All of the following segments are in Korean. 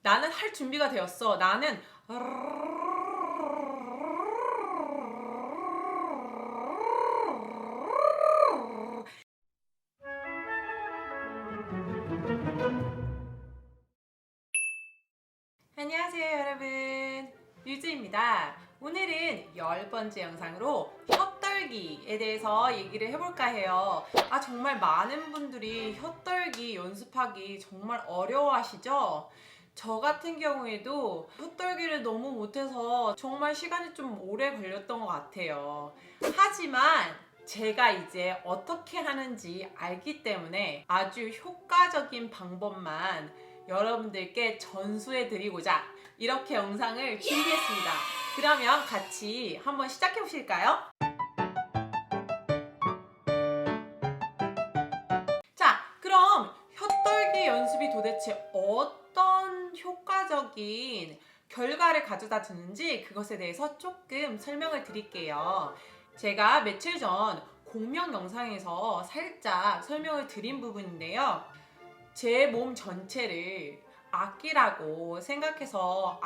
나는 할 준비가 되었어. 나는 안녕하세요 여러분, 유주입니다. 오늘은 10번째 영상으로 혀떨기에 대해서 얘기를 해볼까 해요. 정말 많은 분들이 혀떨기 연습하기 정말 어려워하시죠? 저 같은 경우에도 혀떨기를 너무 못해서 정말 시간이 좀 오래 걸렸던 것 같아요. 하지만 제가 이제 어떻게 하는지 알기 때문에 아주 효과적인 방법만 여러분들께 전수해 드리고자 이렇게 영상을 준비했습니다. 그러면 같이 한번 시작해 보실까요? 자, 그럼 혀떨기 연습이 도대체 어떤 효과적인 결과를 가져다 주는지 그것에 대해서 조금 설명을 드릴게요. 제가 며칠 전 공명 영상에서 살짝 설명을 드린 부분인데요. 제 몸 전체를 악기라고 생각해서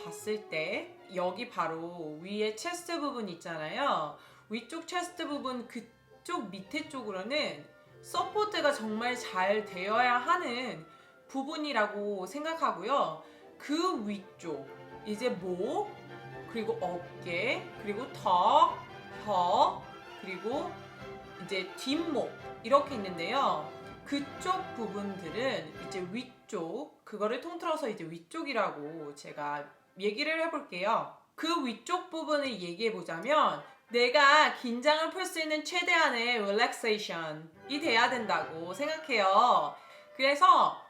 봤을 때 여기 바로 위에 체스트 부분 있잖아요. 위쪽 체스트 부분 그쪽 밑에 쪽으로는 서포트가 정말 잘 되어야 하는 부분이라고 생각하고요. 그 위쪽 이제 목, 그리고 어깨, 그리고 턱, 혀, 그리고 이제 뒷목 이렇게 있는데요. 그쪽 부분들은 이제 위쪽, 그거를 통틀어서 이제 위쪽이라고 제가 얘기를 해볼게요. 그 위쪽 부분을 얘기해 보자면 내가 긴장을 풀 수 있는 최대한의 릴렉세이션이 돼야 된다고 생각해요. 그래서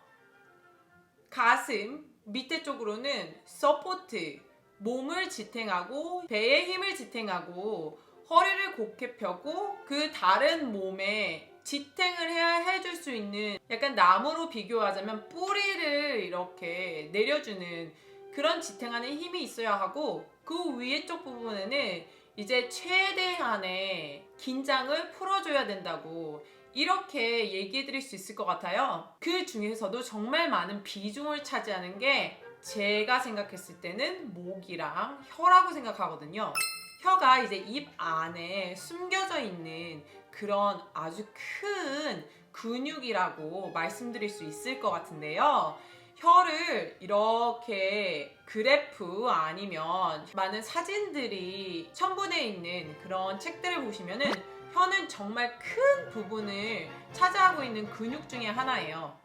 가슴 밑에 쪽으로는 서포트, 몸을 지탱하고 배에 힘을 지탱하고 허리를 곧게 펴고 그 다른 몸에 지탱을 해줄 수 있는, 약간 나무로 비교하자면 뿌리를 이렇게 내려주는 그런 지탱하는 힘이 있어야 하고, 그 위에 쪽 부분에는 이제 최대한의 긴장을 풀어줘야 된다고 이렇게 얘기해 드릴 수 있을 것 같아요. 그 중에서도 정말 많은 비중을 차지하는 게 제가 생각했을 때는 목이랑 혀라고 생각하거든요. 혀가 이제 입 안에 숨겨져 있는 그런 아주 큰 근육이라고 말씀드릴 수 있을 것 같은데요. 혀를 이렇게 그래프 아니면 많은 사진들이 첨부되어 있는 그런 책들을 보시면은 혀는 정말 큰 부분을 차지하고 있는 근육 중에 하나예요.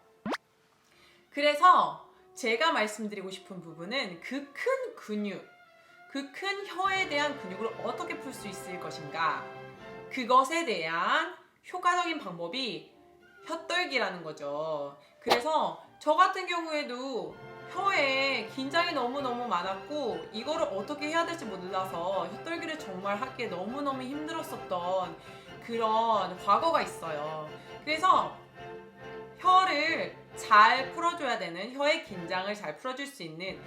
그래서 제가 말씀드리고 싶은 부분은 그 큰 근육, 그 큰 혀에 대한 근육을 어떻게 풀 수 있을 것인가, 그것에 대한 효과적인 방법이 혀떨기라는 거죠. 그래서 저 같은 경우에도 혀에 긴장이 너무너무 많았고 이거를 어떻게 해야 될지 몰라서 혀떨기를 정말 하기에 너무너무 힘들었었던 그런 과거가 있어요. 그래서 혀를 잘 풀어줘야 되는, 혀의 긴장을 잘 풀어줄 수 있는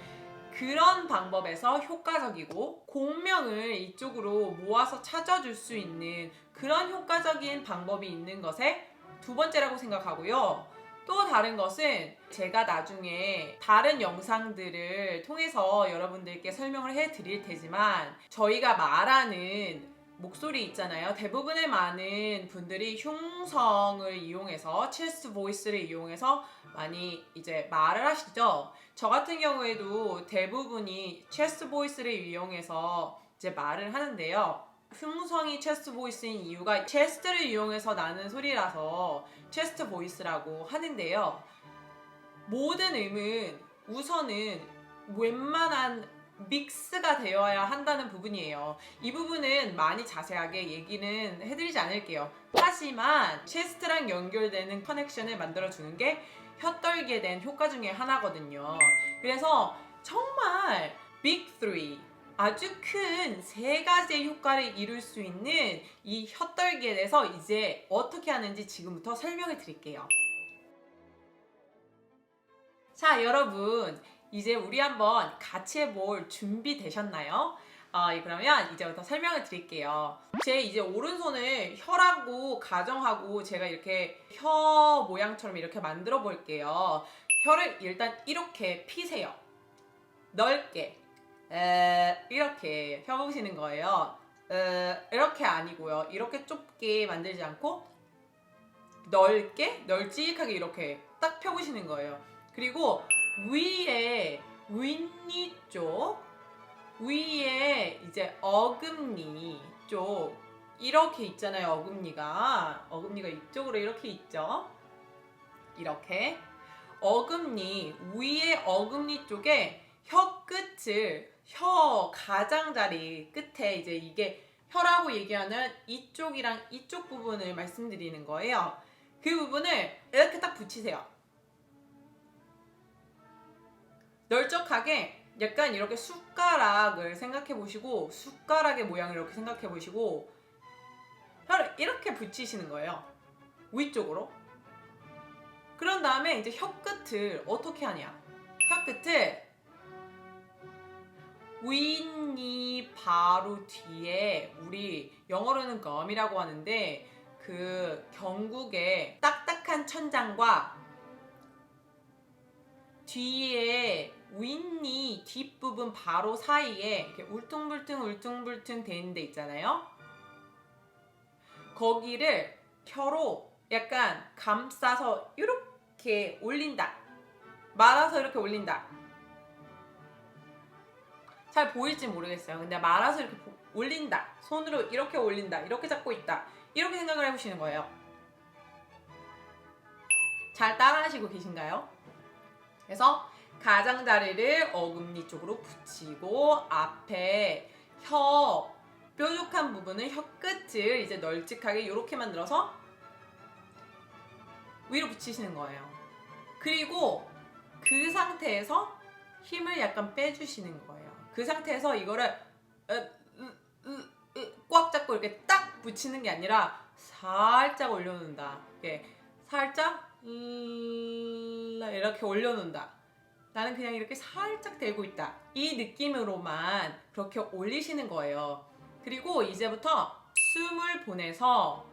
그런 방법에서 효과적이고 공명을 이쪽으로 모아서 찾아줄 수 있는 그런 효과적인 방법이 있는 것에 두 번째라고 생각하고요. 또 다른 것은 제가 나중에 다른 영상들을 통해서 여러분들께 설명을 해드릴 테지만, 저희가 말하는 목소리 있잖아요. 대부분의 많은 분들이 흉성을 이용해서, 체스트 보이스를 이용해서 많이 이제 말을 하시죠. 저 같은 경우에도 대부분이 체스트 보이스를 이용해서 이제 말을 하는데요. 흉성이 체스트 보이스인 이유가 체스트를 이용해서 나는 소리라서 체스트 보이스라고 하는데요. 모든 음은 우선은 웬만한 믹스가 되어야 한다는 부분이에요. 이 부분은 많이 자세하게 얘기는 해드리지 않을게요. 하지만 체스트랑 연결되는 커넥션을 만들어주는 게 혀떨기에 대한 효과 중에 하나거든요. 그래서 정말 빅 3, 아주 큰 세 가지의 효과를 이룰 수 있는 이 혀떨기에 대해서 이제 어떻게 하는지 지금부터 설명해 드릴게요. 자, 여러분, 이제 우리 한번 같이 해볼 준비 되셨나요? 그러면 이제부터 설명을 드릴게요. 제 이제 오른손을 혀라고 가정하고 제가 이렇게 혀 모양처럼 이렇게 만들어 볼게요. 혀를 일단 이렇게 피세요. 넓게. 이렇게 펴보시는 거예요. 이렇게 아니고요. 이렇게 좁게 만들지 않고 넓게, 널찍하게 이렇게 딱 펴보시는 거예요. 그리고 위에 윗니 쪽, 위에 이제 어금니 쪽 이렇게 있잖아요. 어금니가 이쪽으로 이렇게 있죠. 이렇게 어금니 위에 어금니 쪽에 혀 끝을 혀 가장자리 끝에 이제 이게 혀라고 얘기하는 이쪽이랑 이쪽 부분을 말씀드리는 거예요. 그 부분을 이렇게 딱 붙이세요. 널쩍하게 약간 이렇게 숟가락을 생각해 보시고 숟가락의 모양을 이렇게 생각해 보시고 혀를 이렇게 붙이시는 거예요. 위쪽으로. 그런 다음에 이제 혀 끝을 어떻게 하냐? 혀 끝을 윗니 바로 뒤에 우리 영어로는 gum이라고 하는데 그 경국의 딱딱한 천장과 뒤에 윗니 뒷부분 바로 사이에 이렇게 울퉁불퉁 되는 데 있잖아요. 거기를 혀로 약간 감싸서 이렇게 올린다. 말아서 이렇게 올린다. 잘 보일지 모르겠어요. 근데 말아서 이렇게 올린다. 손으로 이렇게 올린다. 이렇게 잡고 있다. 이렇게 생각을 해보시는 거예요. 잘 따라하시고 계신가요? 그래서 가장자리를 어금니 쪽으로 붙이고 앞에 혀 뾰족한 부분은 혀 끝을 이제 널찍하게 이렇게 만들어서 위로 붙이시는 거예요. 그리고 그 상태에서 힘을 약간 빼주시는 거예요. 그 상태에서 이거를 꽉 잡고 이렇게 딱 붙이는 게 아니라 살짝 올려놓는다. 이렇게 살짝 이렇게 올려놓는다. 나는 그냥 이렇게 살짝 대고 있다. 이 느낌으로만 그렇게 올리시는 거예요. 그리고 이제부터 숨을 보내서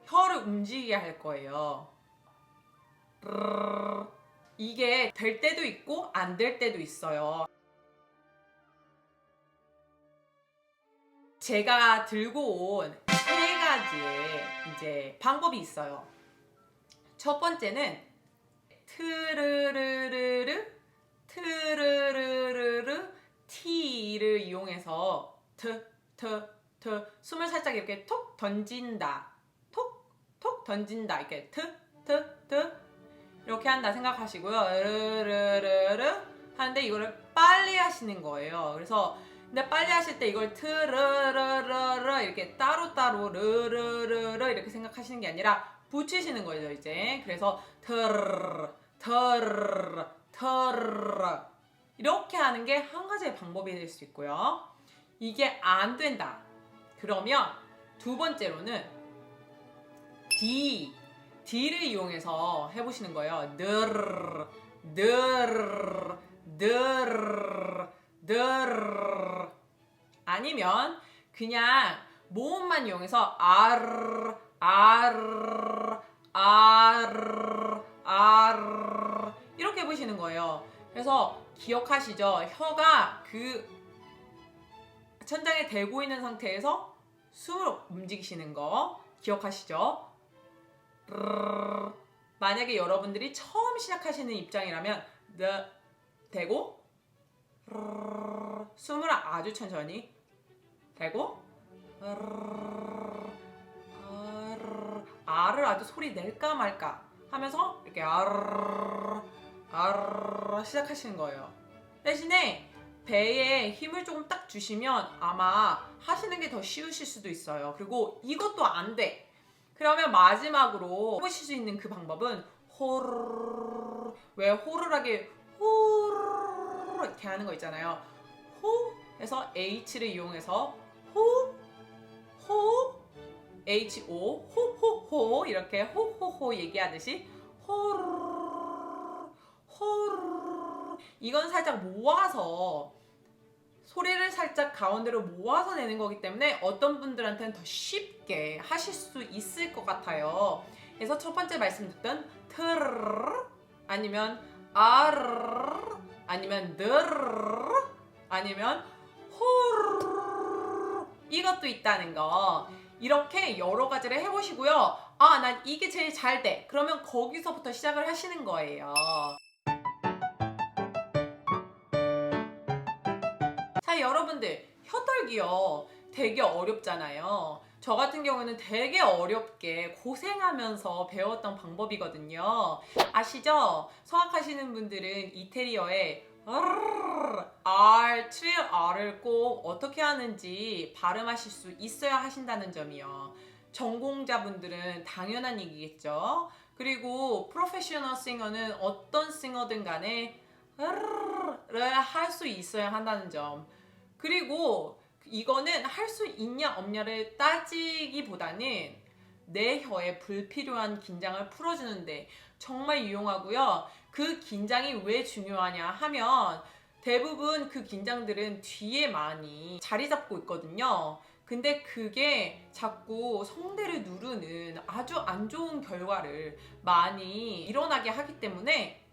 혀를 움직이게 할 거예요. 이게 될 때도 있고 안 될 때도 있어요. 제가 들고 온 세 가지의 이제 방법이 있어요. 첫 번째는 트르르르르 T를 이용해서 숨을 살짝 이렇게 톡 던진다. 톡 던진다. 이렇게 이렇게 한다 생각하시고요. 르르르르 하는데 이거를 빨리 하시는 거예요. 그래서 근데 빨리 하실 때 이걸 트르르르르 이렇게 따로따로 르르르르 이렇게 생각하시는 게 아니라 붙이시는 거죠, 이제. 그래서 트르르 이렇게 하는 게 한 가지의 방법이 될 수 있고요. 이게 안 된다. 그러면 두 번째로는 D를 이용해서 해보시는 거예요. 아니면 그냥 모음만 이용해서 이렇게 해보시는 거예요. 그래서 기억하시죠? 혀가 그 천장에 대고 있는 상태에서 숨을 움직이시는 거 기억하시죠? 만약에 여러분들이 처음 시작하시는 입장이라면 대고 숨을 아주 천천히 대고 아를 아주 소리 낼까 말까 하면서 이렇게 시작하시는 거예요. 대신에 배에 힘을 조금 딱 주시면 아마 하시는 게 더 쉬우실 수도 있어요. 그리고 이것도 안 돼. 그러면 마지막으로 해보실 수 있는 그 방법은 호르르, 왜 호르르하게 호르르 이렇게 하는 거 있잖아요. 호 해서 H를 이용해서 호 H-O 호호호 이렇게 호호호 얘기하듯이 호르르 이건 살짝 모아서 소리를 살짝 가운데로 모아서 내는 거기 때문에 어떤 분들한테는 더 쉽게 하실 수 있을 것 같아요. 그래서 첫 번째 말씀드렸던 트르르 아니면 아르르 아니면 느르르 아니면 호르르 이것도 있다는 거. 이렇게 여러 가지를 해보시고요. 아, 난 이게 제일 잘 돼. 그러면 거기서부터 시작을 하시는 거예요. 자, 여러분들 혀떨기요 되게 어렵잖아요. 저 같은 경우는 되게 어렵게 고생하면서 배웠던 방법이거든요. 아시죠? 성악하시는 분들은 이태리어에 R, 트릴 R을 꼭 어떻게 하는지 발음하실 수 있어야 하신다는 점이요. 전공자분들은 당연한 얘기겠죠. 그리고 프로페셔널 싱어는 어떤 싱어든 간에 를 할 수 있어야 한다는 점. 그리고 이거는 할 수 있냐 없냐를 따지기보다는 내 혀에 불필요한 긴장을 풀어주는데 정말 유용하고요. 그 긴장이 왜 중요하냐 하면 대부분 그 긴장들은 뒤에 많이 자리 잡고 있거든요. 근데 그게 자꾸 성대를 누르는 아주 안 좋은 결과를 많이 일어나게 하기 때문에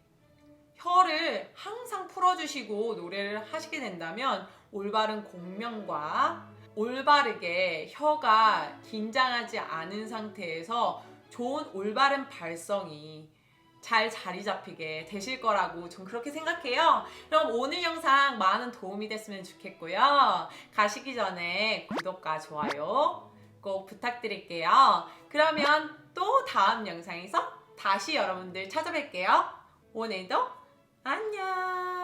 혀를 항상 풀어주시고 노래를 하시게 된다면 올바른 공명과 올바르게 혀가 긴장하지 않은 상태에서 좋은 올바른 발성이 잘 자리 잡히게 되실 거라고 전 그렇게 생각해요. 그럼 오늘 영상 많은 도움이 됐으면 좋겠고요. 가시기 전에 구독과 좋아요 꼭 부탁드릴게요. 그러면 또 다음 영상에서 다시 여러분들 찾아뵐게요. 오늘도 안녕.